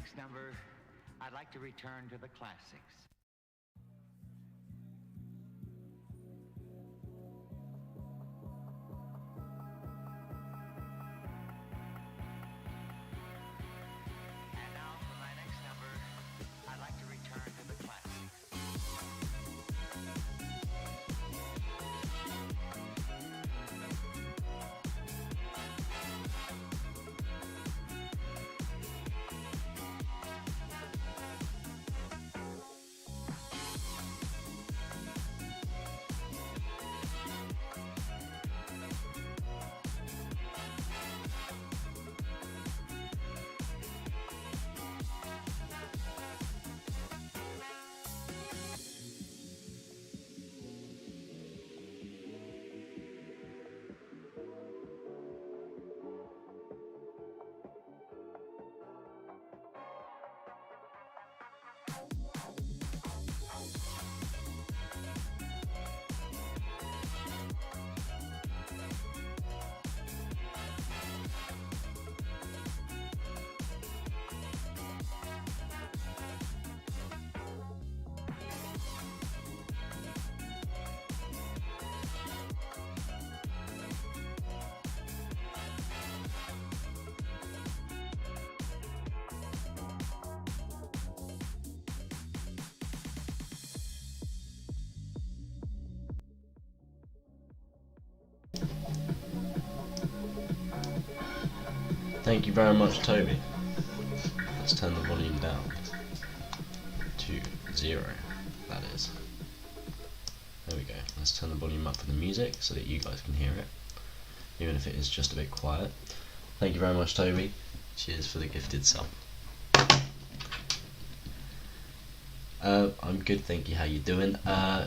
next number, I'd like to return to the classics. And now for my next number, I'd like to return to the classics. Thank you very much, Toby. Let's turn the volume down to 0, that is. There we go. Let's turn the volume up for the music so that you guys can hear it, even if it is just a bit quiet. Thank you very much, Toby. Cheers for the gifted sub. I'm good, thank you. How you doing?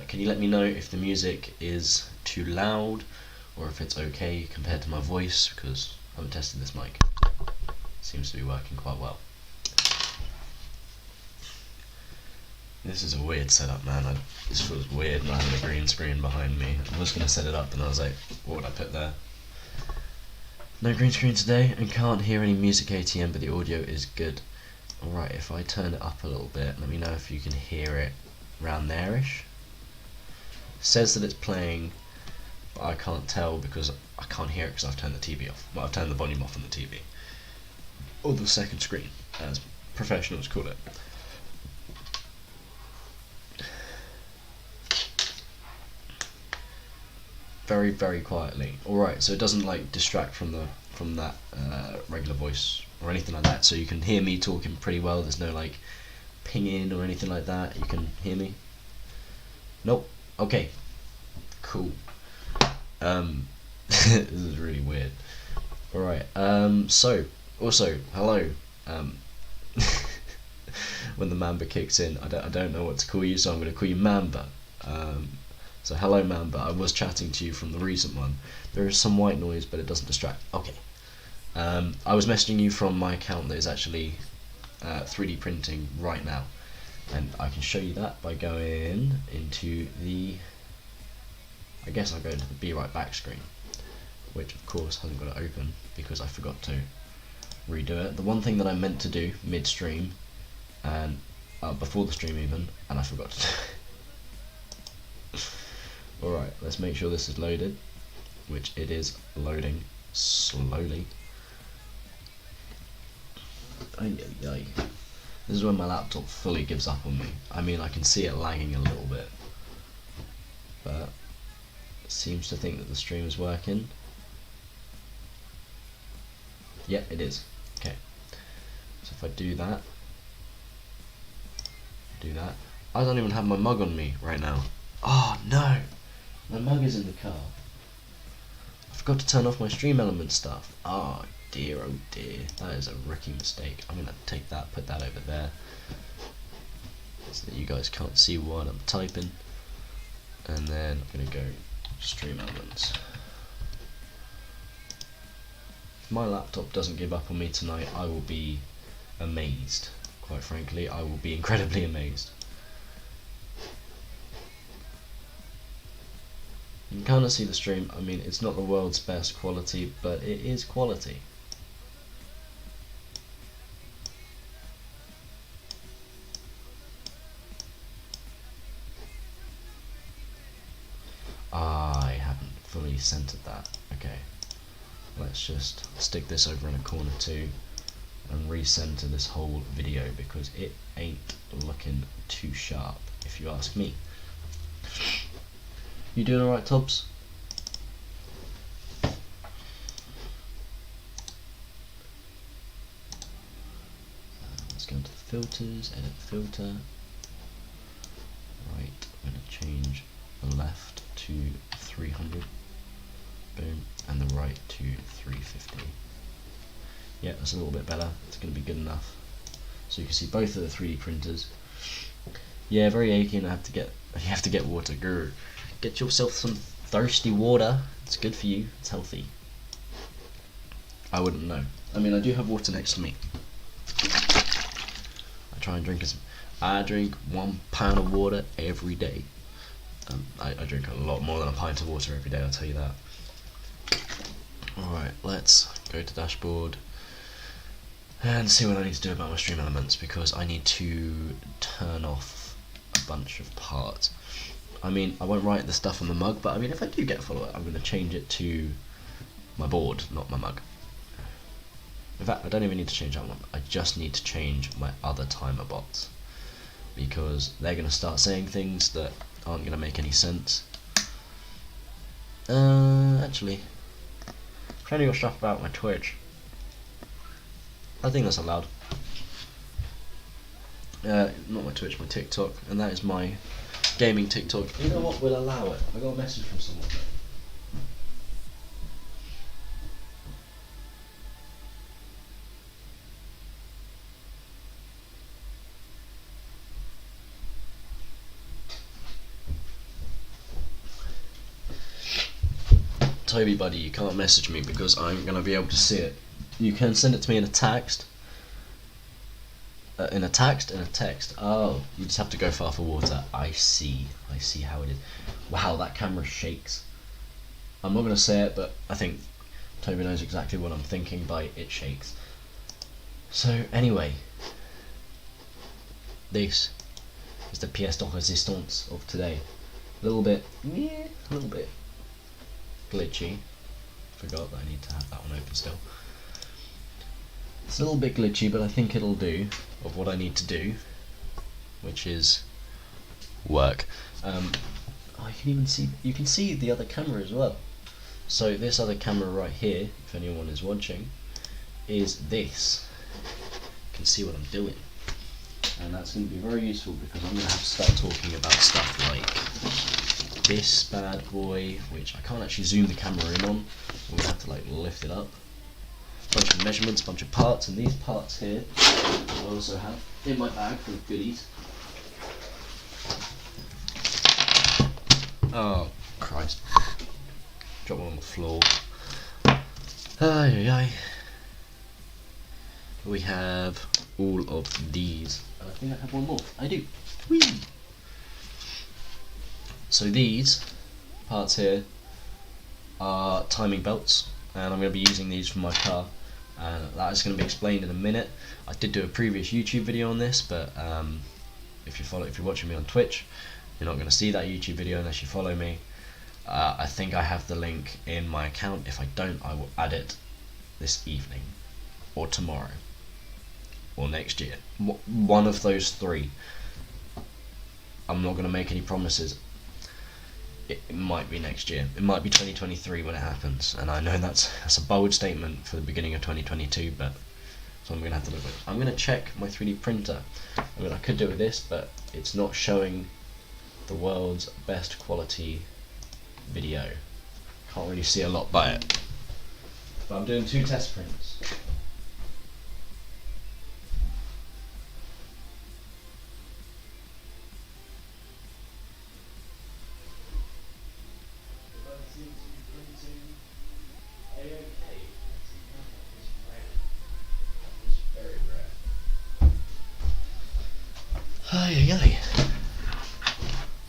Can you let me know if the music is too loud or if it's okay compared to my voice, because I haven't tested this mic. Seems to be working quite well. This is a weird setup, man. This feels weird not having a green screen behind me. I was going to set it up and I was like, what would I put there? No green screen today and can't hear any music ATM, but the audio is good. Alright, if I turn it up a little bit, let me know if you can hear it around there-ish. It says that it's playing, but I can't tell because I can't hear it because I've turned the TV off. Well, I've turned the volume off on the TV. Or the second screen, as professionals call it. Very, very quietly. Alright, so it doesn't like distract from that regular voice or anything like that. So you can hear me talking pretty well. There's no like pinging or anything like that. You can hear me? Nope. Okay. Cool. This is really weird. Alright, so also hello. When the Mamba kicks in, I don't know what to call you, so I'm gonna call you Mamba. So hello Mamba, I was chatting to you from the recent one. There is some white noise, but it doesn't distract. Okay. I was messaging you from my account that is actually 3D printing right now. And I can show you that by going into the... I guess I'll go into the Be Right Back screen. Which of course hasn't got it open because I forgot to redo it. The one thing that I meant to do mid-stream, and before the stream even, and I forgot to do. Alright, let's make sure this is loaded, which it is loading slowly. Ay, ay, ay. This is when my laptop fully gives up on me. I mean, I can see it lagging a little bit, but it seems to think that the stream is working. Yeah, it is. Okay. So if I do that, I don't even have my mug on me right now. Oh no! My mug is in the car. I forgot to turn off my Stream Element stuff. Oh dear, that is a rookie mistake. I'm gonna take that, put that over there, so that you guys can't see what I'm typing. And then I'm gonna go Stream Elements. If my laptop doesn't give up on me tonight, I will be amazed. Quite frankly, I will be incredibly amazed. You can kind of see the stream. I mean, it's not the world's best quality, but it is quality. I haven't fully centered that. Okay, let's just stick this over in a corner too and recenter this whole video because it ain't looking too sharp, if you ask me. You doing alright, Tubbs? Let's go into the filters, edit filter. Right, I'm going to change the left to 300. Boom. And the right to 350. Yeah, that's a little bit better. It's going to be good enough. So you can see both of the 3D printers. Yeah, very achy, and you have to get water. Grr. Get yourself some thirsty water. It's good for you. It's healthy. I wouldn't know. I mean, I do have water next to me. I try and drink I drink 1 pound of water every day. I drink a lot more than a pint of water every day, I'll tell you that. Alright, let's go to dashboard and see what I need to do about my Stream Elements, because I need to turn off a bunch of parts. I mean, I won't write the stuff on the mug, but I mean, if I do get a follower, I'm going to change it to my board, not my mug. In fact, I don't even need to change that one. I just need to change my other timer bots, because they're going to start saying things that aren't going to make any sense. Actually, trying to go stuff about my Twitch. I think that's allowed. Not my Twitch, my TikTok, and that is my gaming TikTok. You know what? We'll allow it. I got a message from someone. Toby buddy, you can't message me because I'm gonna be able to see it. You can send it to me in a text. In a text. Oh, you just have to go far for water. I see how it is. Wow, that camera shakes. I'm not gonna say it, but I think Toby knows exactly what I'm thinking by it shakes. So anyway, this is the pièce de résistance of today. A little bit glitchy. Forgot that I need to have that one open still. It's a little bit glitchy, but I think it'll do of what I need to do, which is work. You can see the other camera as well. So this other camera right here, if anyone is watching, is this. You can see what I'm doing, and that's going to be very useful because I'm going to have to start talking about stuff like this bad boy, which I can't actually zoom the camera in on. I'm going to have to like lift it up. Bunch of measurements, bunch of parts, and these parts here I also have in my bag full of goodies. Oh Christ! Drop one on the floor. Ay ay ay. We have all of these, and I think I have one more. I do. Whee! So these parts here are timing belts, and I'm going to be using these for my car, and that is going to be explained in a minute. I did do a previous YouTube video on this, but if you're watching me on Twitch, you're not going to see that YouTube video unless you follow me. I think I have the link in my account. If I don't, I will add it this evening, or tomorrow, or next year. One of those three. I'm not going to make any promises. It might be next year. It might be 2023 when it happens, and I know that's a bold statement for the beginning of 2022, but so I'm going to have to look at it. I'm going to check my 3D printer. I mean, I could do it with this, but it's not showing the world's best quality video. Can't really see a lot by it. But I'm doing 2 test prints. Ay, ay, ay.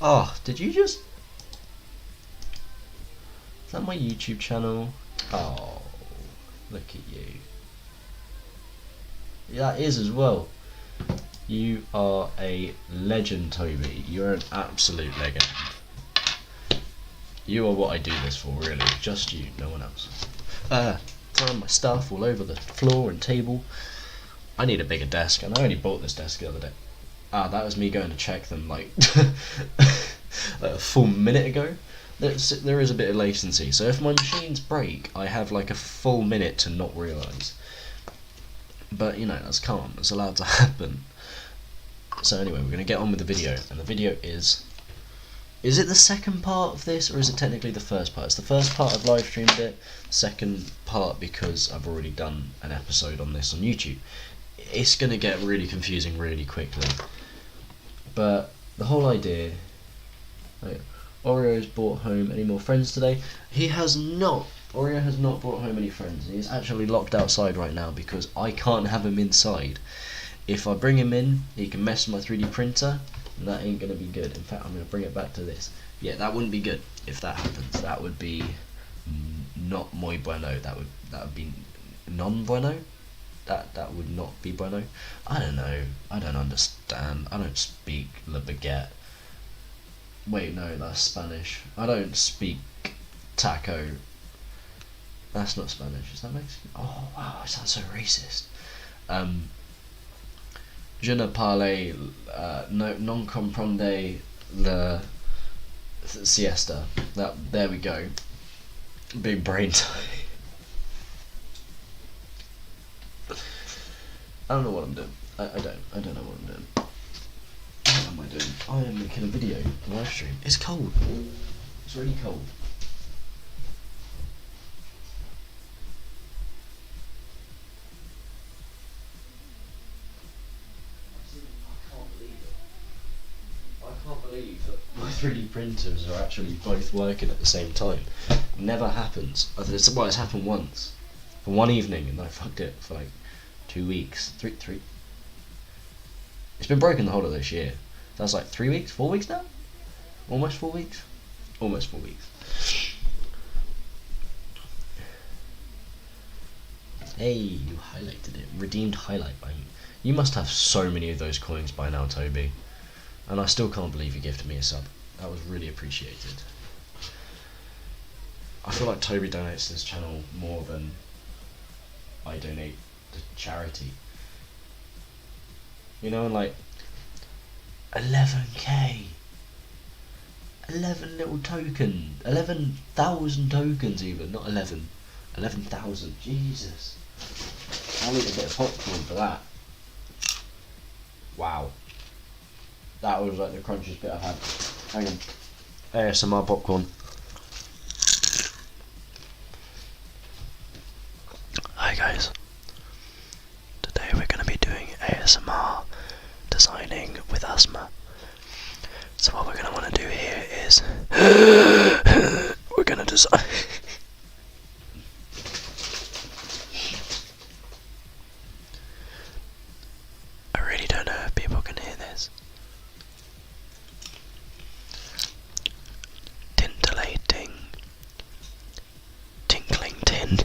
Oh, did you just... Is that my YouTube channel? Oh, look at you. Yeah, that is as well. You are a legend, Toby. You're an absolute legend. You are what I do this for, really. Just you, no one else. Throwing my stuff all over the floor and table. I need a bigger desk, and I only bought this desk the other day. That was me going to check them like a full minute ago. There is a bit of latency, so if my machines break, I have like a full minute to not realise. But you know, that's calm, it's allowed to happen. So anyway, we're going to get on with the video, and the video is it the second part of this, or is it technically the first part? It's the first part, I've live streamed it, second part because I've already done an episode on this on YouTube. It's going to get really confusing really quickly. But the whole idea... Oreo's brought home any more friends today? He has not. Oreo has not brought home any friends. He's actually locked outside right now because I can't have him inside. If I bring him in, he can mess with my 3D printer, and that ain't going to be good. In fact, I'm going to bring it back to this. Yeah, that wouldn't be good if that happens. That would be not muy bueno. That would be non bueno. That would not be bueno. I don't know. I don't understand. I don't speak le baguette. Wait, no, that's Spanish. I don't speak taco. That's not Spanish. Is that Mexican? Oh wow, it sounds so racist. Je ne parle non comprende le siesta. There we go. Big brain time. I don't know what I'm doing. I don't know what I'm doing. What am I doing? I am making a video, a live stream. It's cold. It's really cold. I can't believe that my 3D printers are actually both working at the same time. It never happens. It's happened once. For one evening, and I fucked it for like 2 weeks. Three. It's been broken the whole of this year. That's like 3 weeks, 4 weeks now? Almost 4 weeks? Almost 4 weeks. Hey, you highlighted it. Redeemed highlight. You must have so many of those coins by now, Toby. And I still can't believe you gifted me a sub. That was really appreciated. I feel like Toby donates to this channel more than I donate to charity. You know, and like 11k. 11 little tokens. 11,000 tokens even, not 11. 11,000. Jesus. I'll eat a bit of popcorn for that. Wow. That was like the crunchiest bit I've had. Hang on. ASMR popcorn. Hi guys. Today we're going to be doing ASMR designing with asthma. So what we're going to want to do here is we're going to design. I really don't know if people can hear this. Tintillating. Tinkling tin.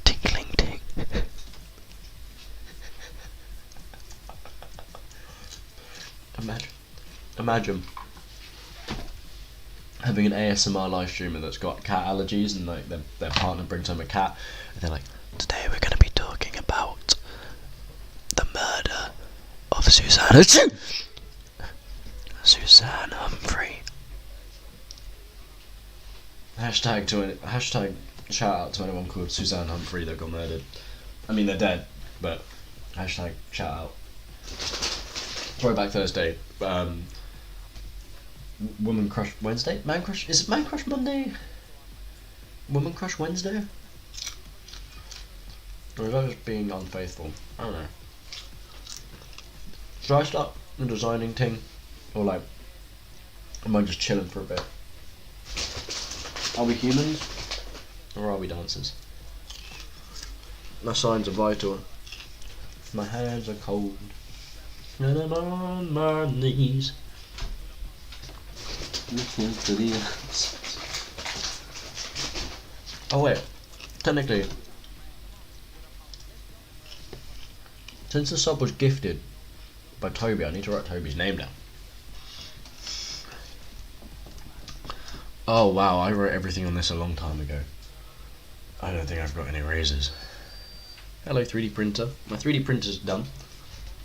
Tinkling ting. Imagine having an ASMR live streamer that's got cat allergies and like their partner brings home a cat and they're like, today we're going to be talking about the murder of Suzanne Humphrey. Hashtag shout out to anyone called Suzanne Humphrey that got murdered. I mean, they're dead, but hashtag shout out. Throwback Thursday. Woman Crush Wednesday? Man Crush? Is it Man Crush Monday? Woman Crush Wednesday? Or is that just being unfaithful? I don't know. Should I start a designing thing? Or like, am I just chilling for a bit? Are we humans? Or are we dancers? My signs are vital. My hands are cold. And I'm on my knees. Looking to the answers. Oh wait, technically, since the sub was gifted by Toby, I need to write Toby's name down. Oh wow, I wrote everything on this a long time ago. I don't think I've got any erasers. Hello 3D printer. My 3D printer's done,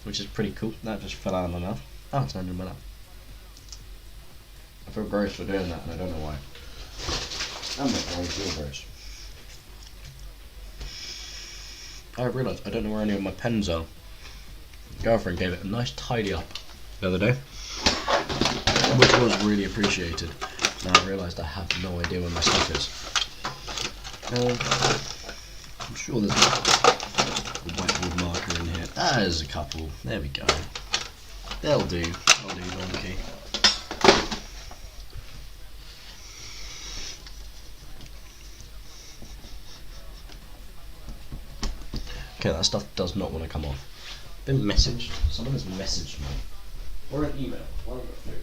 which is pretty cool. That just fell out of my mouth. Oh, it's landed in my lap. I feel gross for doing that and I don't know why. I'm not gross, feel gross. I realised I don't know where any of my pens are. My girlfriend gave it a nice tidy up the other day, which was really appreciated. Now I realised I have no idea where my stuff is. I'm sure there's a whiteboard marker in here. There's a couple. There we go. They'll do. I'll do donkey. Okay, that stuff does not want to come off. Been messaged. Someone has messaged me. Or an email. One of the two.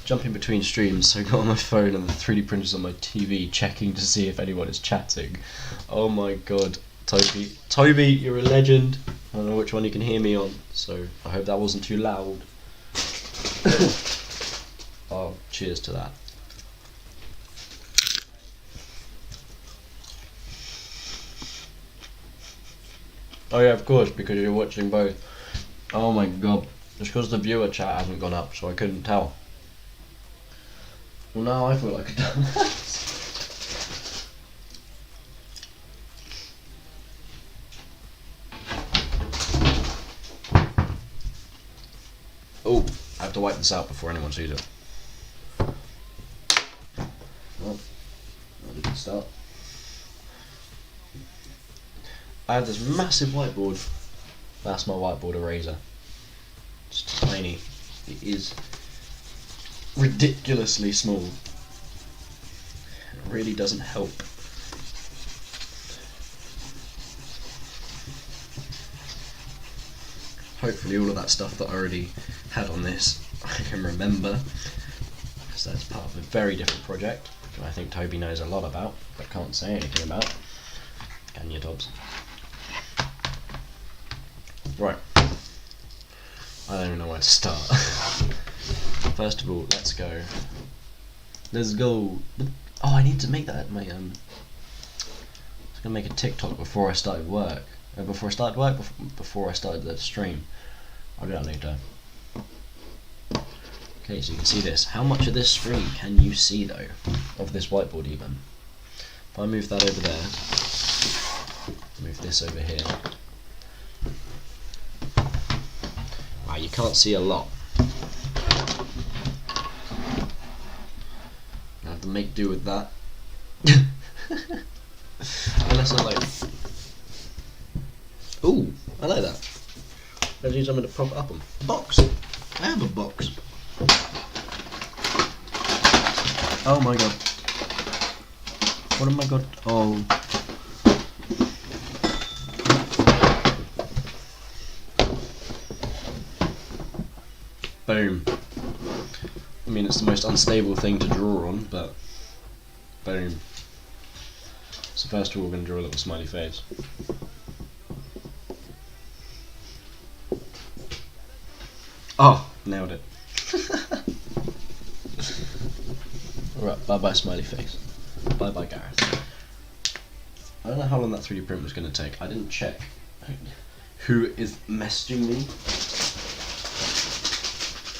jumping between streams, so I got on my phone and the 3D printer's on my TV, checking to see if anyone is chatting. Oh my god, Toby, you're a legend. I don't know which one you can hear me on, so I hope that wasn't too loud. Oh, cheers to that. Oh yeah, of course, because you're watching both. Oh my god, just because the viewer chat hasn't gone up, so I couldn't tell. Well, now I feel like a dumbass. Oh, I have to wipe this out before anyone sees it. Well, that didn't start. I have this massive whiteboard. That's my whiteboard eraser. It's tiny. It is ridiculously small. It really doesn't help. Hopefully all of that stuff that I already had on this I can remember, because that's part of a very different project that I think Toby knows a lot about but can't say anything about. Can you, Dobbs? Right. I don't even know where to start. First of all, let's go. Let's go. Oh, I need to make that my I was gonna make a TikTok before I started work. Before I started work, before I started the stream. I'll do that later. Okay, so you can see this. How much of this screen can you see though? Of this whiteboard even. If I move that over there, move this over here. Wow, you can't see a lot. I have to make do with that. Unless I like. Ooh, I like that. Let's use something to prop it up on. A box. I have a box. Oh my god. What am I got? Oh. Boom. I mean, it's the most unstable thing to draw on, but boom. So first of all, we're going to draw a little smiley face. Oh, nailed it. Alright, bye bye smiley face. Bye bye Gareth. I don't know how long that 3D print was going to take. I didn't check who is messaging me.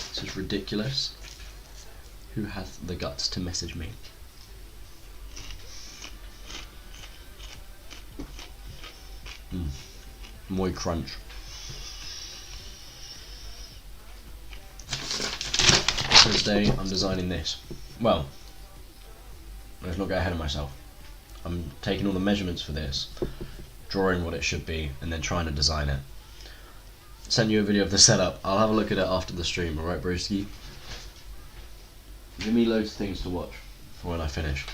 This is ridiculous. Who has the guts to message me? Moi crunch. So today I'm designing this. Well, let's not get ahead of myself. I'm taking all the measurements for this, drawing what it should be, and then trying to design it. Send you a video of the setup. I'll have a look at it after the stream, alright broski? Give me loads of things to watch for when I finish.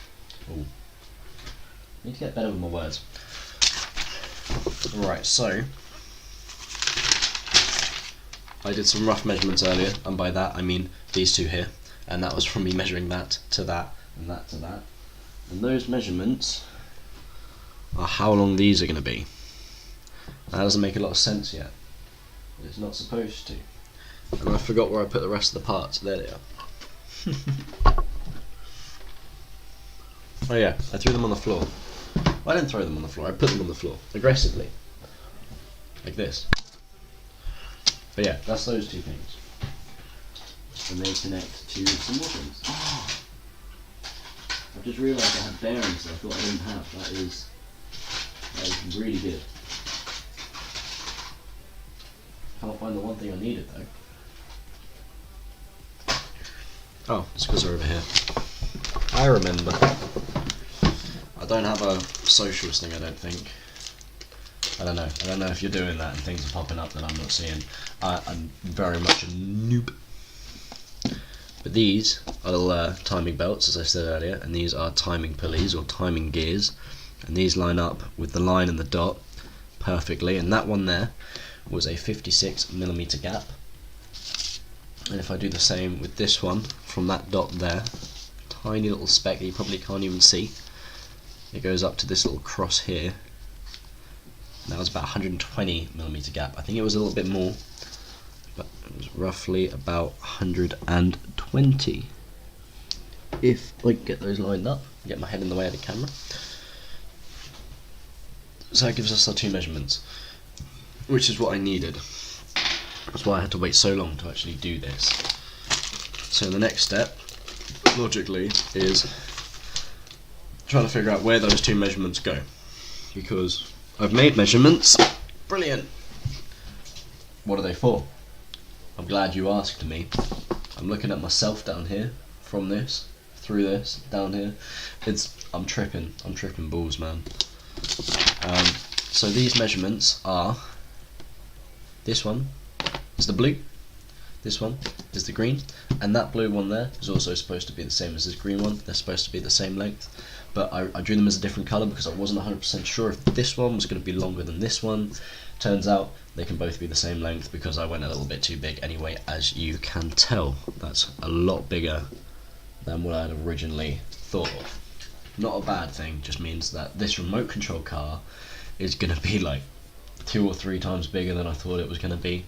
Ooh. Need to get better with my words. Right, so I did some rough measurements earlier, and by that I mean these two here, and that was from me measuring that to that and that to that, and those measurements are how long these are going to be. That doesn't make a lot of sense yet. It's not supposed to, and I forgot where I put the rest of the parts. There they are. Oh yeah, I threw them on the floor. Well, I didn't throw them on the floor, I put them on the floor aggressively, like this. But yeah, that's those two things. And they connect to some more things. Oh, I've just realised I have bearings that I thought I didn't have. That is really good. Can't find the one thing I needed though. Oh, it's because they're over here. I remember. I don't have a socialist thing, I don't think. I don't know if you're doing that and things are popping up that I'm not seeing. I'm very much a noob. But these are little timing belts, as I said earlier, and these are timing pulleys or timing gears, and these line up with the line and the dot perfectly, and that one there was a 56mm gap, And if I do the same with this one, from that dot there, tiny little speck that you probably can't even see, it goes up to this little cross here. And that was about 120mm gap. I think it was a little bit more, but it was roughly about 120. If I can get those lined up, get my head in the way of the camera. So that gives us our two measurements, which is what I needed. That's why I had to wait so long to actually do this. So the next step, logically, is trying to figure out where those two measurements go. Because I've made measurements. Brilliant! What are they for? I'm glad you asked me. I'm looking at myself down here, from this, through this, down here. I'm tripping balls, man. So these measurements are, this one is the blue, this one is the green, and that blue one there is also supposed to be the same as this green one. They're supposed to be the same length, but I drew them as a different colour because I wasn't 100% sure if this one was going to be longer than this one. Turns out they can both be the same length because I went a little bit too big anyway, as you can tell. That's a lot bigger than what I had originally thought of. Not a bad thing, just means that this remote control car is going to be like 2 or 3 times bigger than I thought it was going to be.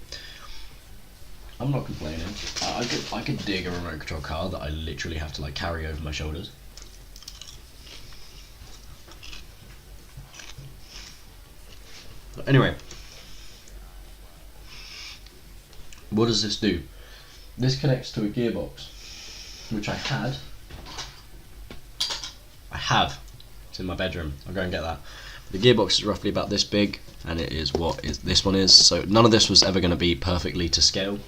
I'm not complaining. I could dig a remote control car that I literally have to like carry over my shoulders. But anyway, what does this do? This connects to a gearbox, which I have. It's in my bedroom. I'll go and get that. The gearbox is roughly about this big, and it is what this one is. So none of this was ever going to be perfectly to scale.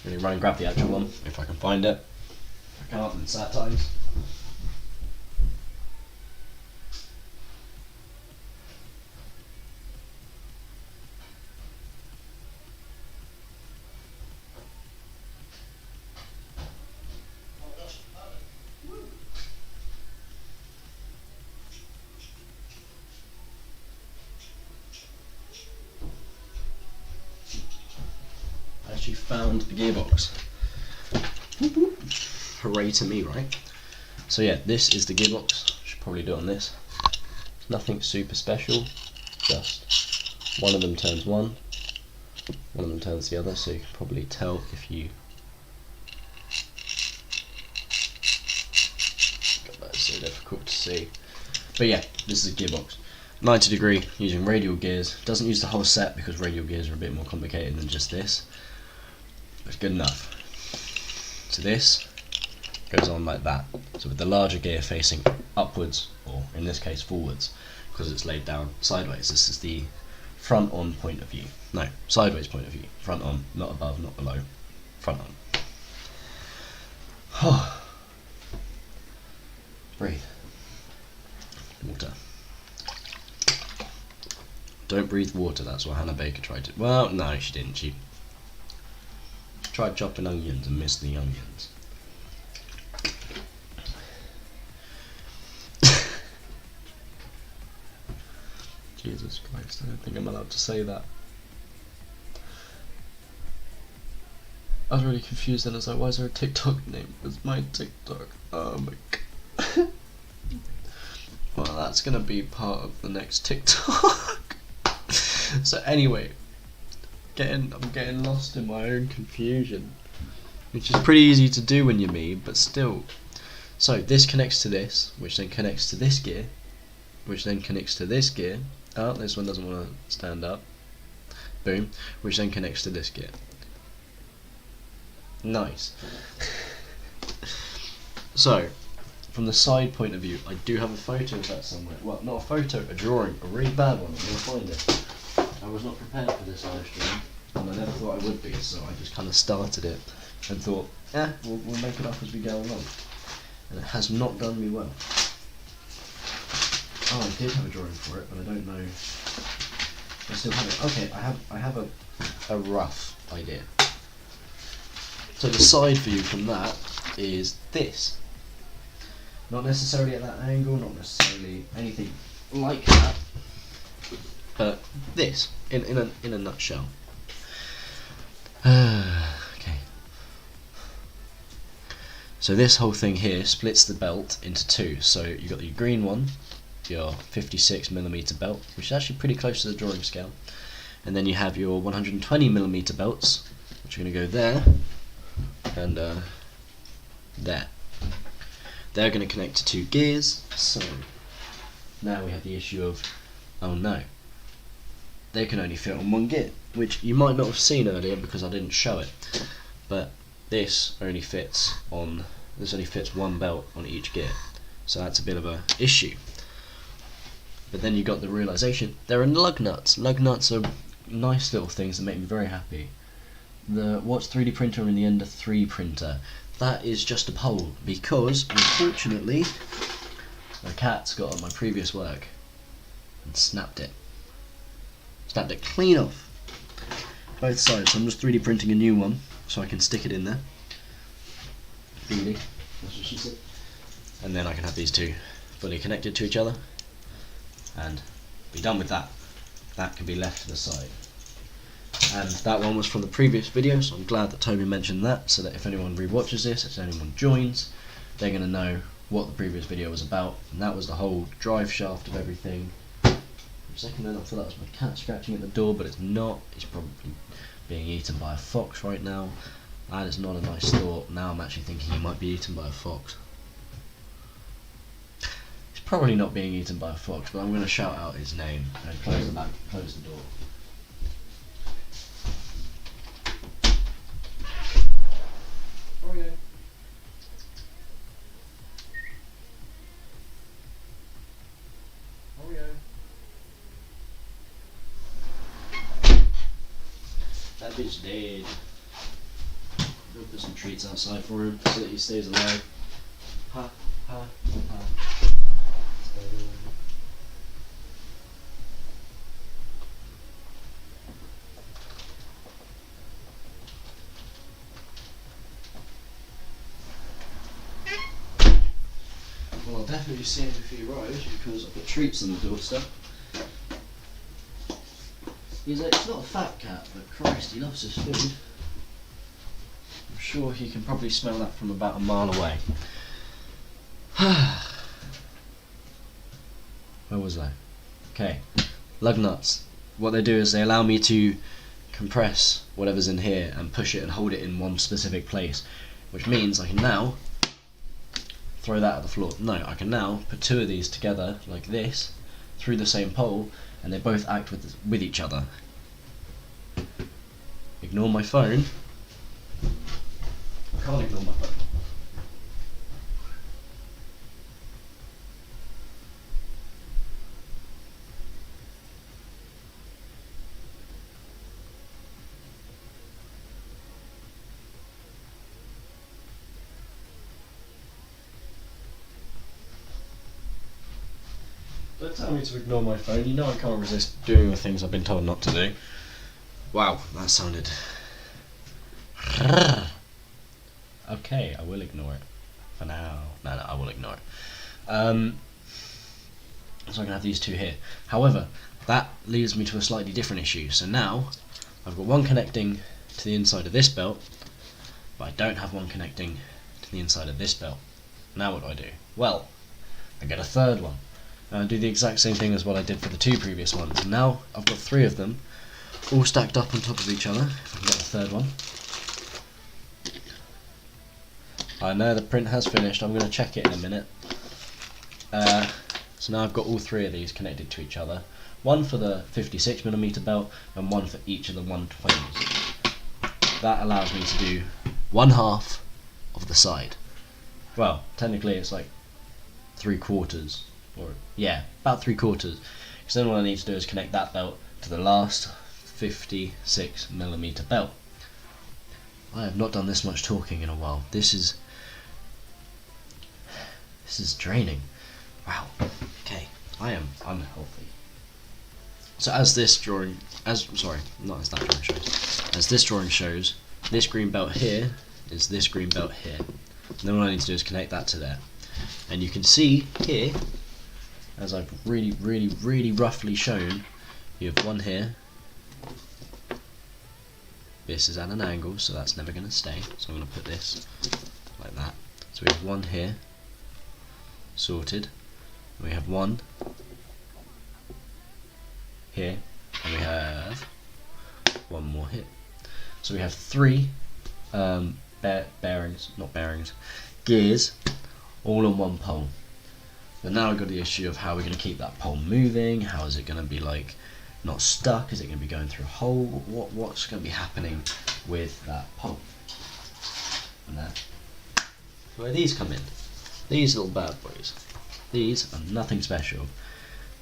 I'm going to run and grab the actual one if I can find it. If I can't, then sad times. Actually found the gearbox. Hooray to me, right? So yeah, this is the gearbox. Should probably do it on this. Nothing super special, just one of them turns one of them turns the other, so you can probably tell if you that's so difficult to see. But yeah, this is a gearbox. 90 degree using radial gears. Doesn't use the whole set because radial gears are a bit more complicated than just this. It's good enough. So this goes on like that. So with the larger gear facing upwards, or in this case forwards, because it's laid down sideways. This is the front on point of view. No, sideways point of view. Front on, not above, not below. Front on. Breathe. Water. Don't breathe water, that's what Hannah Baker tried to. Well, no, she didn't. She tried chopping onions and missed the onions. Jesus Christ, I don't think I'm allowed to say that. I was really confused then. I was like, why is there a TikTok name? It's my TikTok. Oh my god. Well, that's gonna be part of the next TikTok. So anyway, I'm getting lost in my own confusion, which is pretty easy to do when you're me, but still. So this connects to this, which then connects to this gear, which then connects to this gear. Oh, this one doesn't want to stand up. Boom. Which then connects to this gear. Nice. So, from the side point of view, I do have a photo of that somewhere. Well, not a photo, a drawing, a really bad one. I'm going to find it. I was not prepared for this live stream, and I never thought I would be, so I just kind of started it and thought, we'll make it up as we go along. And it has not done me well. Oh, I did have a drawing for it, but I don't know. I still have it. Okay, I have a rough idea. So the side view from that is this. Not necessarily at that angle, not necessarily anything like that, but this in a nutshell. Okay. So this whole thing here splits the belt into two. So you've got the green one, your 56mm belt, which is actually pretty close to the drawing scale. And then you have your 120mm belts, which are going to go there and there. They're going to connect to two gears. So now we have the issue of, oh no, they can only fit on one gear, which you might not have seen earlier because I didn't show it. But this only fits one belt on each gear, so that's a bit of a issue. But then you got the realization there are lug nuts. Lug nuts are nice little things that make me very happy. The Watts 3D printer and the Ender 3 printer, that is just a pole, because unfortunately the cat's got on my previous work and snapped it clean off both sides. So I'm just 3D printing a new one so I can stick it in there. Really, that's what she said. And then I can have these two fully connected to each other and be done with that. That can be left to the side. And that one was from the previous video, so I'm glad that Toby mentioned that, so that if anyone rewatches this, if anyone joins, they're going to know what the previous video was about. And that was the whole drive shaft of everything. For a second then I thought that was my cat scratching at the door, but it's not. It's probably being eaten by a fox right now. That is not a nice thought. Now I'm actually thinking he might be eaten by a fox. He's probably not being eaten by a fox, but I'm going to shout out his name and close the door. Oreo. Oreo. That bitch dead. We'll put some treats outside for him so that he stays alive. Ha, ha, ha. Well, I'll definitely see him if he arrives because I've got treats on the doorstep. He's not a fat cat, but Christ, he loves his food. I'm sure he can probably smell that from about a mile away. Where was I? Okay, lug nuts. What they do is they allow me to compress whatever's in here and push it and hold it in one specific place, which means I can now throw that at the floor. No, I can now put two of these together like this through the same pole, and they both act with each other. Ignore my phone. I can't ignore my phone. Don't tell me to ignore my phone. You know I can't resist doing the things I've been told not to do. Wow, that sounded... Okay, I will ignore it. For now. No, I will ignore it. So I can have these two here. However, that leads me to a slightly different issue. So now, I've got one connecting to the inside of this belt, but I don't have one connecting to the inside of this belt. Now what do? Well, I get a third one. And I do the exact same thing as what I did for the two previous ones. And now I've got three of them, all stacked up on top of each other. If I can get the third one. I know the print has finished. I'm going to check it in a minute. So now I've got all three of these connected to each other. One for the 56mm belt and one for each of the 120s. That allows me to do one half of the side. Well, technically it's like 3/4. Or yeah, about 3/4. Because then what I need to do is connect that belt to the last 56mm belt. I have not done this much talking in a while. This is draining. Wow. Okay, I'm unhealthy. So as this drawing, as this drawing shows, this green belt here is this green belt here. And then what I need to do is connect that to there. And you can see here, as I've really roughly shown, you have one here. This is at an angle, so that's never going to stay. So I'm going to put this like that. So we have one here, sorted. We have one here, and we have one more here. So we have three gears, all on one pole. But now we've got the issue of how we're going to keep that pole moving. How is it going to be like not stuck? Is it going to be going through a hole? What's going to be happening with that pole? And that. Where these come in, these little bad boys. These are nothing special,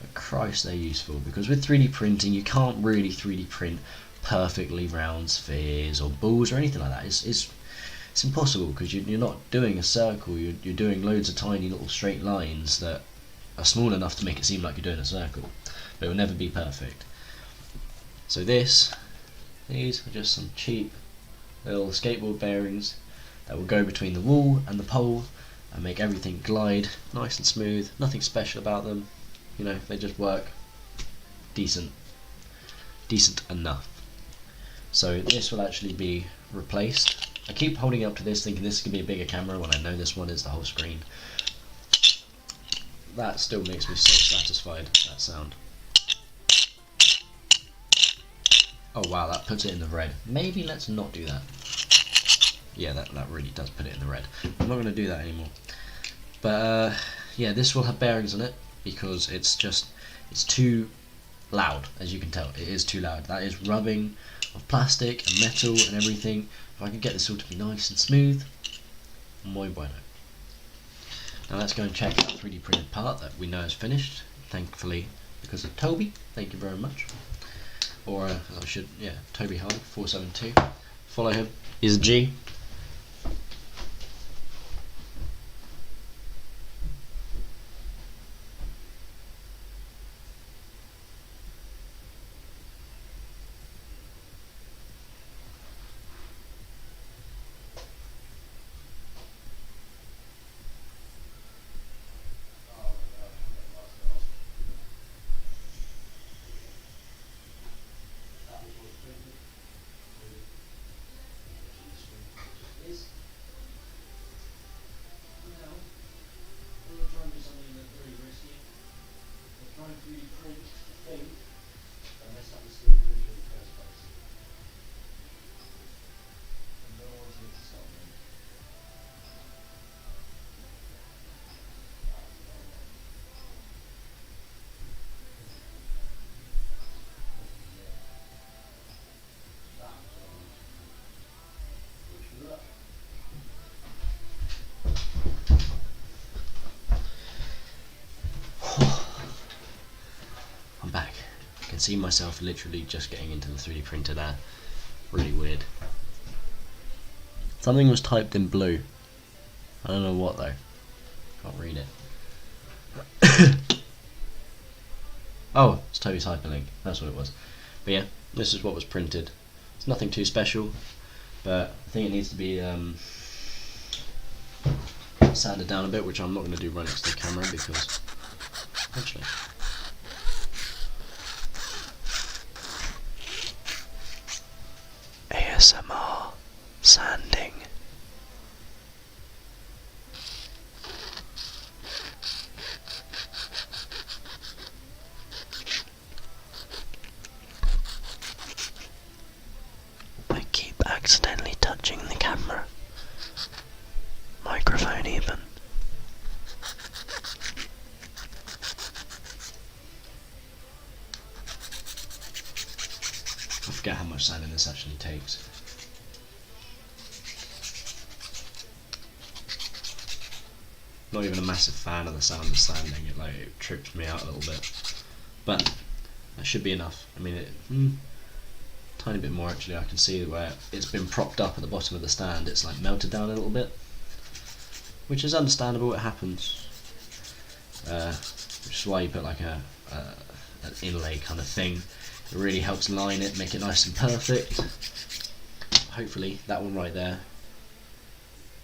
but Christ, they're useful, because with 3D printing you can't really 3D print perfectly round spheres or balls or anything like that. It's impossible, because you're not doing a circle, you're doing loads of tiny little straight lines that are small enough to make it seem like you're doing a circle, but it will never be perfect. So these are just some cheap little skateboard bearings that will go between the wall and the pole and make everything glide nice and smooth. Nothing special about them, you know, they just work decent enough. So this will actually be replaced. I keep holding up to this thinking this could be a bigger camera when I know this one is the whole screen. That still makes me so satisfied, that sound. Oh wow, that puts it in the red. Maybe let's not do that. Yeah, that really does put it in the red. I'm not going to do that anymore. But yeah, this will have bearings on it because it's too loud, as you can tell. It is too loud. That is rubbing of plastic and metal and everything. If I could get this all to be nice and smooth, muy bueno. Now let's go and check that 3D printed part that we know is finished, thankfully, because of Toby. Thank you very much. Or I should, yeah, Toby Hard 472. Follow him. He's a G. I'm back. I can see myself literally just getting into the 3D printer there. Really weird. Something was typed in blue. I don't know what though. Can't read it. Oh, it's Toby's hyperlink. That's what it was. But yeah, this is what was printed. It's nothing too special, but I think it needs to be sanded down a bit, which I'm not going to do right next to the camera because actually. ASMR sanding. I keep accidentally touching the camera. Microphone even. I forget how much sanding this actually takes. Not even a massive fan of the sound of sanding. It trips me out a little bit, but that should be enough. I mean, tiny bit more actually. I can see where it's been propped up at the bottom of the stand. It's like melted down a little bit, which is understandable. It happens. Which is why you put like an inlay kind of thing. It really helps line it, make it nice and perfect. Hopefully that one right there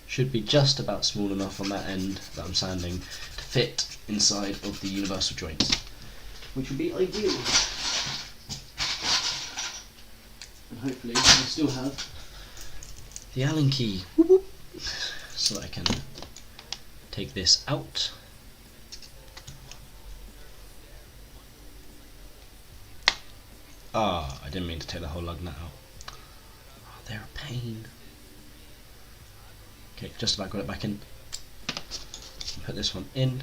should be just about small enough on that end that I'm sanding to fit inside of the universal joints, which would be ideal. And hopefully I still have the Allen key, so that I can take this out. Ah, I didn't mean to take the whole lug nut out. Oh, they're a pain. Okay, just about got it back in. Put this one in.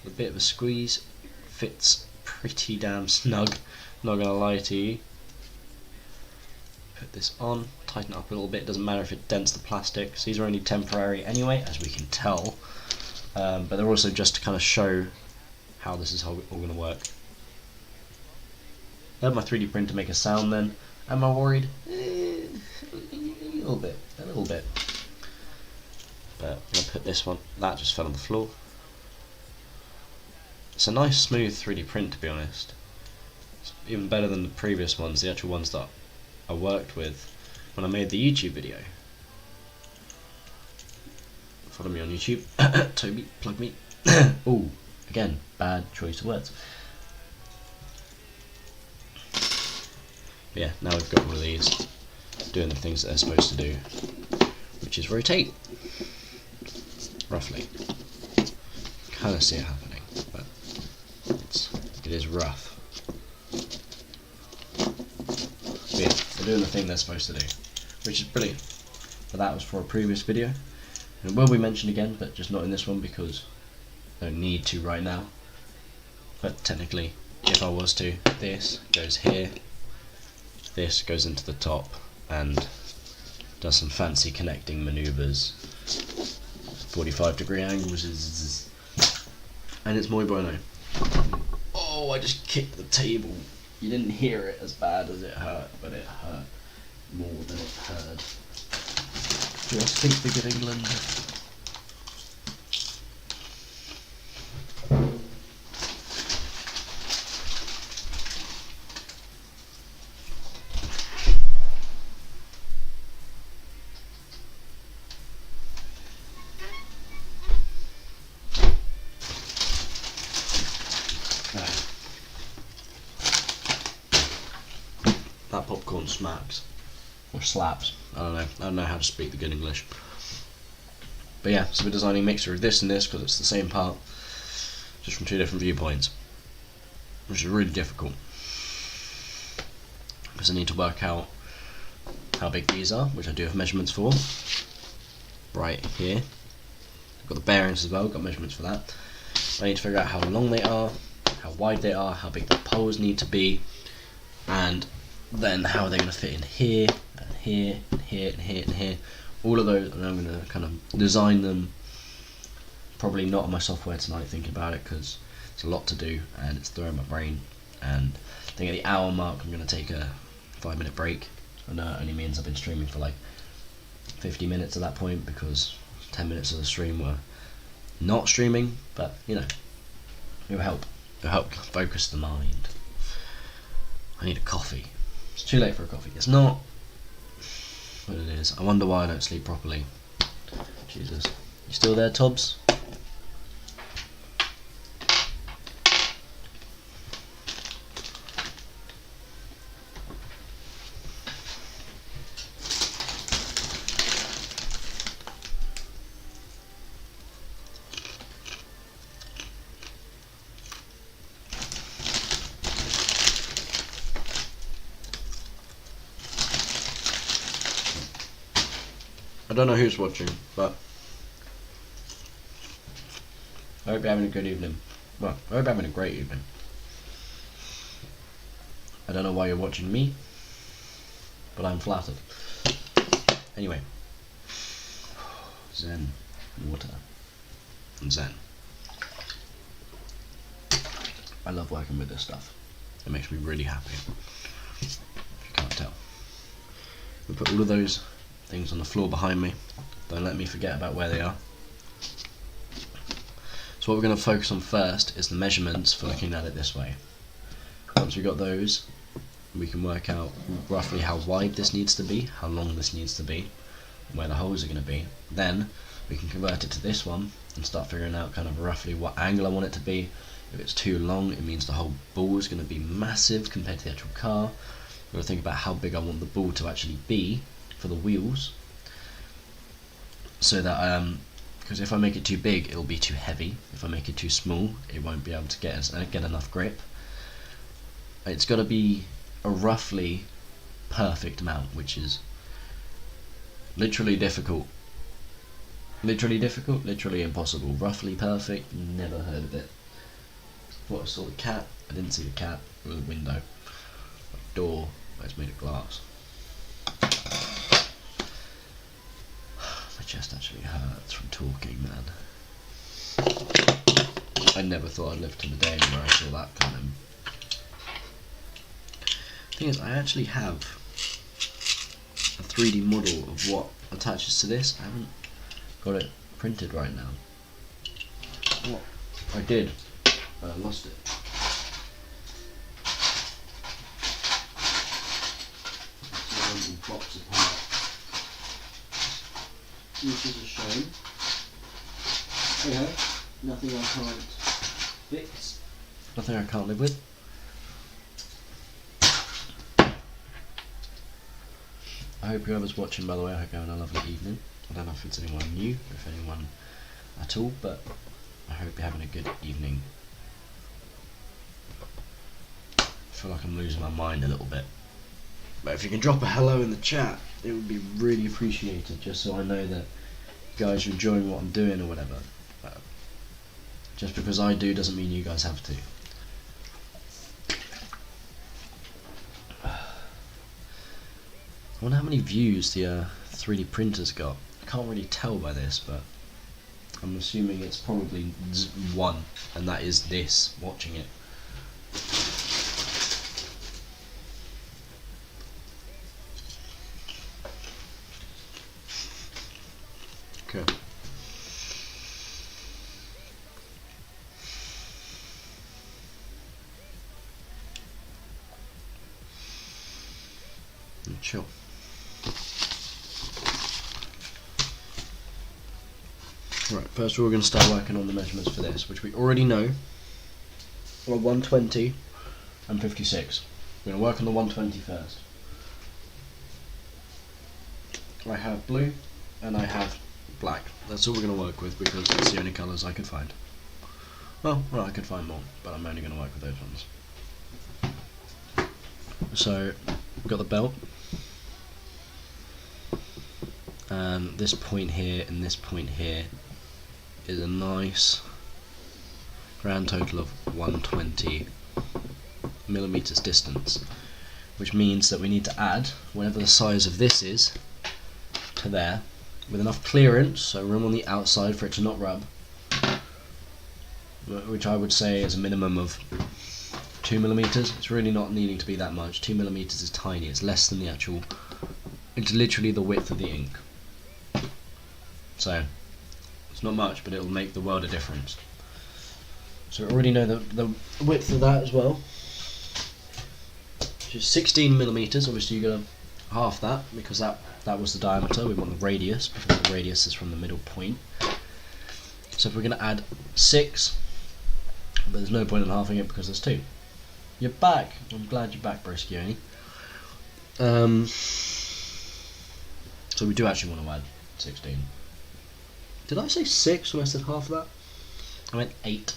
A bit of a squeeze. Fits pretty damn snug, not gonna lie to you. Put this on, tighten it up a little bit, doesn't matter if it dents the plastic, so these are only temporary anyway, as we can tell, but they're also just to kind of show how this is all going to work. I had my 3D printer make a sound then. Am I worried? A little bit, but I'm going to put this one, that just fell on the floor. It's a nice smooth 3D print, to be honest. It's even better than the previous ones, the actual ones that I worked with when I made the YouTube video. Follow me on YouTube. Toby, plug me. Ooh, again, bad choice of words. But yeah, now we've got all of these doing the things that they're supposed to do, which is rotate. Roughly. Kind of see it happening, but it is rough. But yeah, they're doing the thing they're supposed to do, which is brilliant. But that was for a previous video, and it will be mentioned again, but just not in this one because I don't need to right now. But technically, if I was to, this goes here, this goes into the top, and does some fancy connecting maneuvers, 45-degree angles, and it's muy bueno. Oh, I just kicked the table. You didn't hear it as bad as it hurt, but it hurt more than it heard. Just think big of England. That popcorn smacks. Or slaps. I don't know how to speak the good English. But yeah, so we're designing a mixture of this and this because it's the same part, just from two different viewpoints, which is really difficult because I need to work out how big these are, which I do have measurements for. Right here. I've got the bearings as well, got measurements for that. I need to figure out how long they are, how wide they are, how big the poles need to be, and then how they're going to fit in here, and here, and here, and here, and here. All of those, and I'm going to kind of design them. Probably not on my software tonight thinking about it because it's a lot to do and it's throwing my brain. And I think at the hour mark I'm going to take a 5-minute break. I know it only means I've been streaming for like 50 minutes at that point because 10 minutes of the stream were not streaming, but you know, it'll help. It'll help focus the mind. I need a coffee. It's too late for a coffee. It's not, but it is. I wonder why I don't sleep properly. Jesus. You still there, Tobbs? I don't know who's watching, but I hope you're having a good evening. Well, I hope you're having a great evening. I don't know why you're watching me, but I'm flattered. Anyway, Zen, water, and Zen. I love working with this stuff. It makes me really happy, if you can't tell. We put all of those things on the floor behind me. Don't let me forget about where they are. So what we're going to focus on first is the measurements for looking at it this way. Once we've got those, we can work out roughly how wide this needs to be, how long this needs to be, and where the holes are going to be. Then we can convert it to this one and start figuring out kind of roughly what angle I want it to be. If it's too long, it means the whole ball is going to be massive compared to the actual car. I've got to think about how big I want the ball to actually be for the wheels, so that because if I make it too big, it'll be too heavy. If I make it too small, it won't be able to get enough grip. It's got to be a roughly perfect mount, which is literally difficult. Literally difficult, literally impossible. Roughly perfect, never heard of it. Thought I saw the cat, I didn't see the cat. It was a window. A door, it's made of glass. My chest actually hurts from talking, man. I never thought I'd live to the day where I saw that coming. Thing is, I actually have a 3D model of what attaches to this. I haven't got it printed right now. What? I did. I lost it. So one box apart. This is a shame. Okay. Nothing I can't fix. Nothing I can't live with. I hope whoever's watching, by the way, I hope you're having a lovely evening. I don't know if it's anyone new, if anyone at all, but I hope you're having a good evening. I feel like I'm losing my mind a little bit. But if you can drop a hello in the chat, it would be really appreciated, just so I know that you guys are enjoying what I'm doing or whatever. Just because I do doesn't mean you guys have to. I wonder how many views the 3D printer's got. I can't really tell by this, but I'm assuming it's probably 1, and that is this, watching it. Okay. Chill. Right, first of all we're going to start working on the measurements for this, which we already know are 120 and 56. We're going to work on the 120 first. I have blue and I have black. That's all we're going to work with because it's the only colours I could find. Well, I could find more, but I'm only going to work with those ones. So, we've got the belt. This point here and this point here is a nice grand total of 120 millimeters distance, which means that we need to add whatever the size of this is to there with enough clearance, so room on the outside for it to not rub, which I would say is a minimum of 2 millimeters. It's really not needing to be that much. 2 millimeters is tiny. It's less than the actual, it's literally the width of the ink. So it's not much, but it'll make the world of difference. So we already know the width of that as well, which is 16 millimeters. Obviously you're gonna half that because that was the diameter. We want the radius because the radius is from the middle point. So if we're gonna add 6, but there's no point in halving it because there's 2. You're back. I'm glad you're back, Broschioni. So we do actually want to add 16. Did I say 6 when I said half that? I meant 8.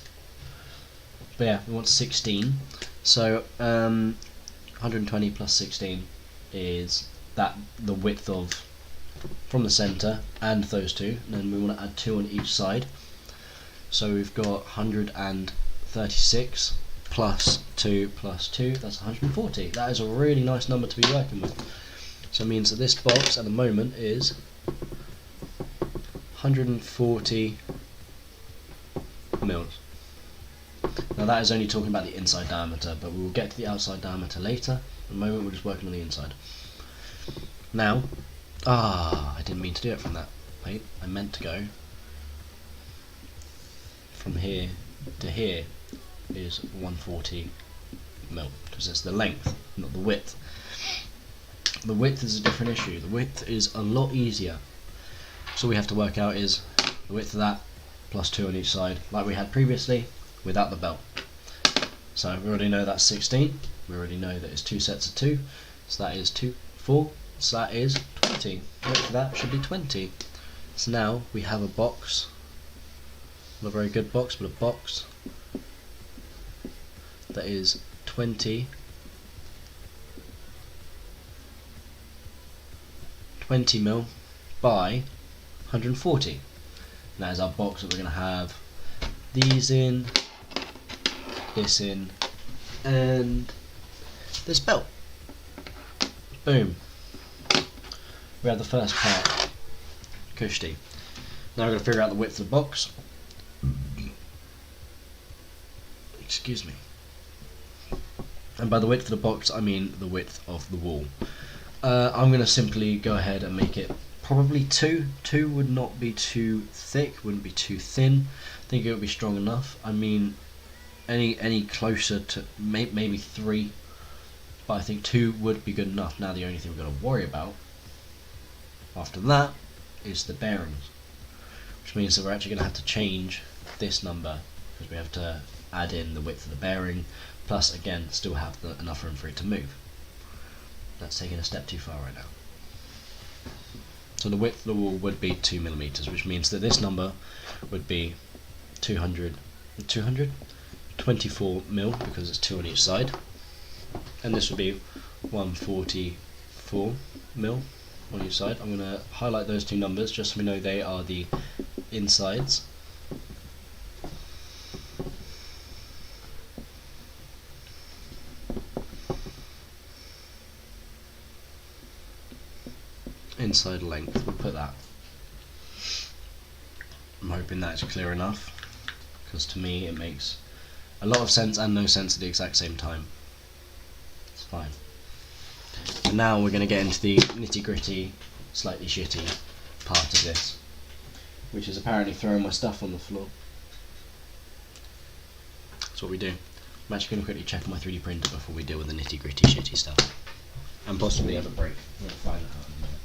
But yeah, we want 16. So 120 plus 16 is the width of from the centre and those two. And then we want to add 2 on each side. So we've got 136 plus 2 plus 2. That's 140. That is a really nice number to be working with. So it means that this box at the moment is 140 mils. Now that is only talking about the inside diameter, but we will get to the outside diameter later. At the moment we're just working on the inside. Now, I didn't mean to do it from that plate. I meant to go from here to here is 140 mil, because it's the length, not the width. The width is a different issue. The width is a lot easier. So all we have to work out is the width of that plus 2 on each side, like we had previously, without the belt. So we already know that's 16. We already know that it's 2 sets of 2. So that is 2, 4. So that is 20. The width of that should be 20. So now we have a box Not a very good box, but a box that is 20 mil by 140. And that is our box that we're going to have these in, this in, and this belt. Boom. We have the first part cushy. Now we're going to figure out the width of the box. Excuse me. And by the width of the box, I mean the width of the wall. I'm going to simply go ahead and make it probably 2. 2 would not be too thick, wouldn't be too thin. I think it would be strong enough. I mean, any closer to maybe 3, but I think 2 would be good enough. Now the only thing we're going to worry about after that is the bearings, which means that we're actually going to have to change this number because we have to add in the width of the bearing, plus again still have enough room for it to move. That's taking a step too far right now. So the width of the wall would be 2 millimeters, which means that this number would be 224 mil because it's 2 on each side, and this would be 144 mil on each side. I'm going to highlight those two numbers just so we know they are the insides. Inside length, we'll put that. I'm hoping that's clear enough, because to me it makes a lot of sense and no sense at the exact same time. It's fine. And now we're going to get into the nitty gritty, slightly shitty part of this, which is apparently throwing my stuff on the floor. That's what we do. I'm actually going to quickly check on my 3D printer before we deal with the nitty gritty shitty stuff. And possibly have a break. I'm going to find that out in a minute.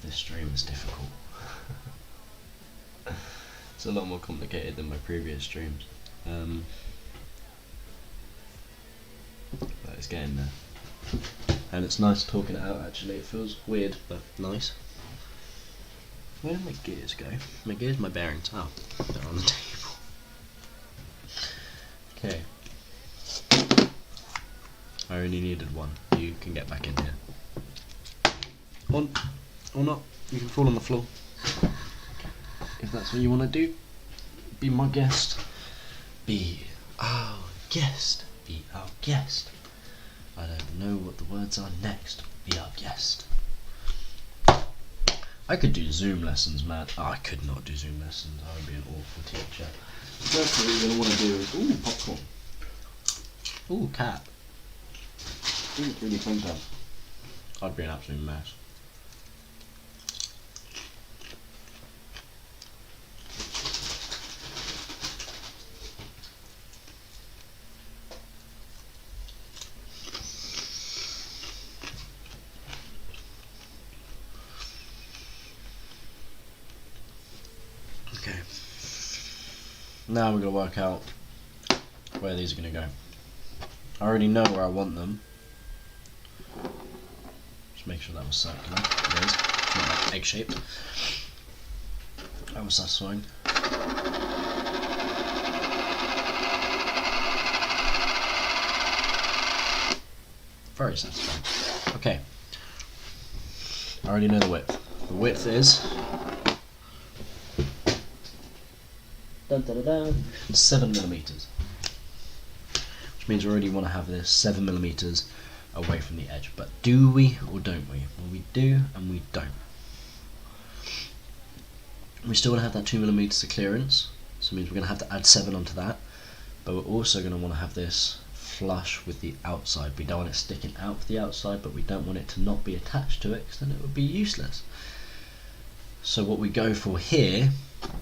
This stream is difficult. It's a lot more complicated than my previous streams. But it's getting there. And it's nice talking it out actually. It feels weird but nice. Where did my gears go? My gears, my bearings. Oh, they're on the table. Okay. I only needed one. You can get back in here. On. Or not, you can fall on the floor. If that's what you want to do, be my guest. guest. Be our guest. I don't know what the words are next. Be our guest. I could do Zoom lessons, man. Oh, I could not do Zoom lessons. I would be an awful teacher. The first thing you're going to want to do is, ooh, popcorn. Ooh, cat. Ooh, 3D printer. I'd be an absolute mess. Okay. Now we're going to work out where these are going to go. I already know where I want them. Just make sure that was circular. It is. It's not like egg-shaped. That was satisfying. Very satisfying. Okay. I already know the width. The width is 7mm. Which means we already want to have this 7mm away from the edge. But do we or don't we? Well, we do and we don't. We still want to have that 2mm of clearance, so it means we're going to have to add 7 onto that. But we're also going to want to have this flush with the outside. We don't want it sticking out for the outside, but we don't want it to not be attached to it, because then it would be useless. So what we go for here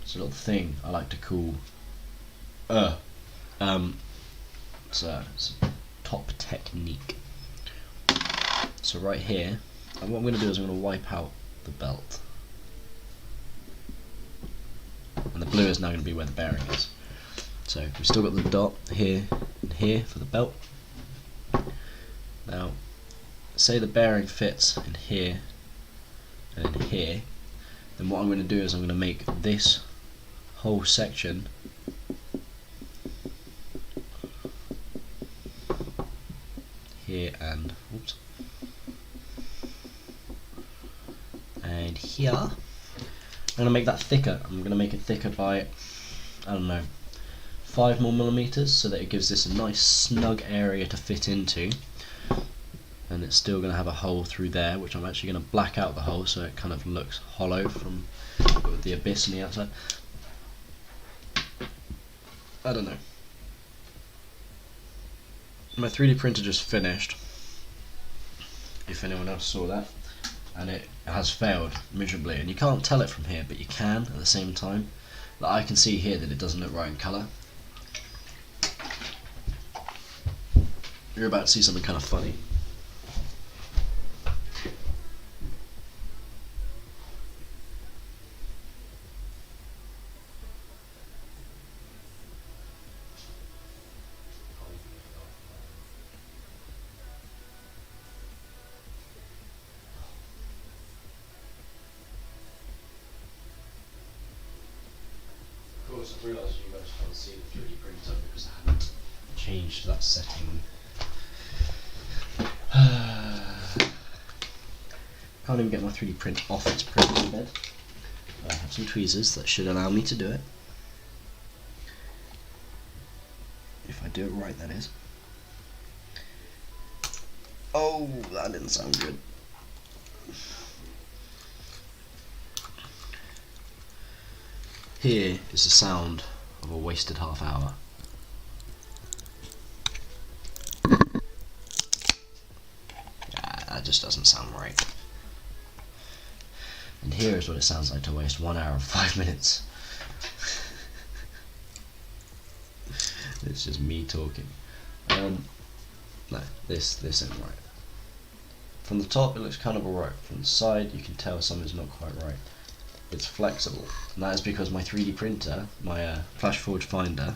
is a little thing I like to call it's a top technique. So right here, and what I'm going to do is I'm going to wipe out the belt, and the blue is now going to be where the bearing is. So we've still got the dot here and here for the belt. Now, say the bearing fits in here and in here, then what I'm going to do is I'm going to make this whole section here and oops, and here. I'm going to make that thicker. I'm going to make it thicker by, I don't know, 5 more millimeters, so that it gives this a nice snug area to fit into, and it's still going to have a hole through there, which I'm actually going to black out the hole so it kind of looks hollow from the abyss on the outside. I don't know. My 3D printer just finished, if anyone else saw that, and it has failed miserably, and you can't tell it from here, but you can at the same time. Like, I can see here that it doesn't look right in colour. You're about to see something kind of funny. Of course, I've realised you guys can't see the 3D printer because I haven't changed that setting. Can't even get my 3D print off its printing bed. I have some tweezers that should allow me to do it. If I do it right, that is. Oh, that didn't sound good. Here is the sound of a wasted half hour. Yeah, that just doesn't sound right. And here is what it sounds like to waste 1 hour and 5 minutes. It's just me talking. No, this ain't right. From the top it looks kind of alright. From the side you can tell something's not quite right. It's flexible, and that is because my 3D printer, my Flashforge Finder,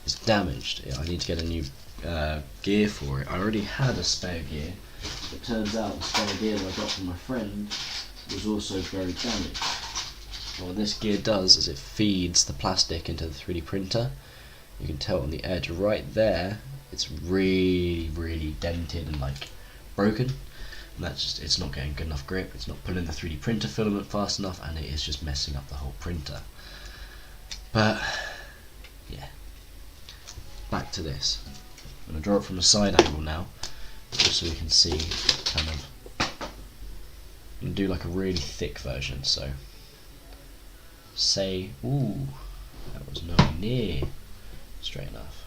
is damaged. I need to get a new gear for it. I already had a spare gear. It turns out the spare gear that I got from my friend was also very damaged. What this gear does is it feeds the plastic into the 3D printer. You can tell on the edge right there, it's really dented and like broken. And that's just, it's not getting good enough grip, it's not pulling the 3D printer filament fast enough, and it is just messing up the whole printer. But yeah, back to this. I'm going to draw it from a side angle now, just so we can see kind of. I'm going to do like a really thick version, so say, ooh, that was nowhere near straight enough.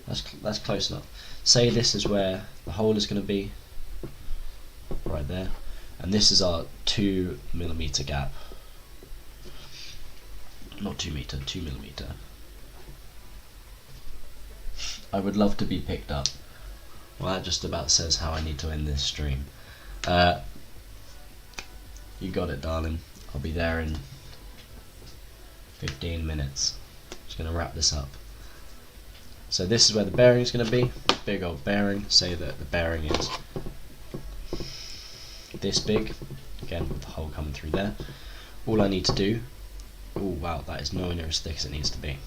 That's close enough. Say this is where the hole is going to be, right there, and this is our 2mm gap. Not 2 meter, 2mm. I would love to be picked up. Well, that just about says how I need to end this stream. You got it, darling. I'll be there in 15 minutes. Just going to wrap this up. So this is where the bearing is going to be. Big old bearing. Say that the bearing is this big. Again, with the hole coming through there. All I need to do. Oh wow, that is nowhere near as thick as it needs to be.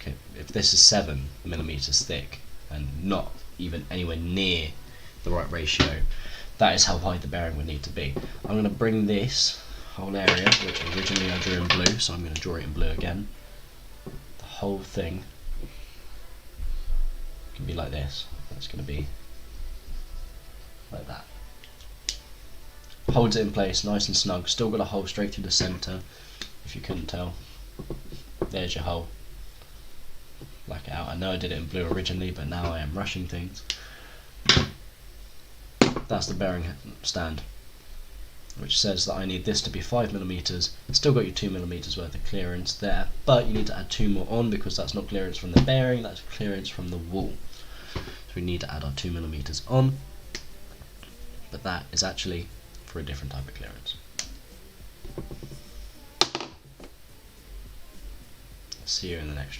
Okay, if this is 7mm thick and not even anywhere near the right ratio, that is how wide the bearing would need to be. I'm going to bring this whole area, which originally I drew in blue, so I'm going to draw it in blue again. The whole thing can be like this. That's going to be like that. Holds it in place nice and snug. Still got a hole straight through the centre, if you couldn't tell. There's your hole. Black it out. I know I did it in blue originally, but now I am rushing things. That's the bearing stand, which says that I need this to be 5mm. Still got your 2mm worth of clearance there, but you need to add 2 more on because that's not clearance from the bearing, that's clearance from the wall. So we need to add our 2mm on, but that is actually for a different type of clearance. See you in the next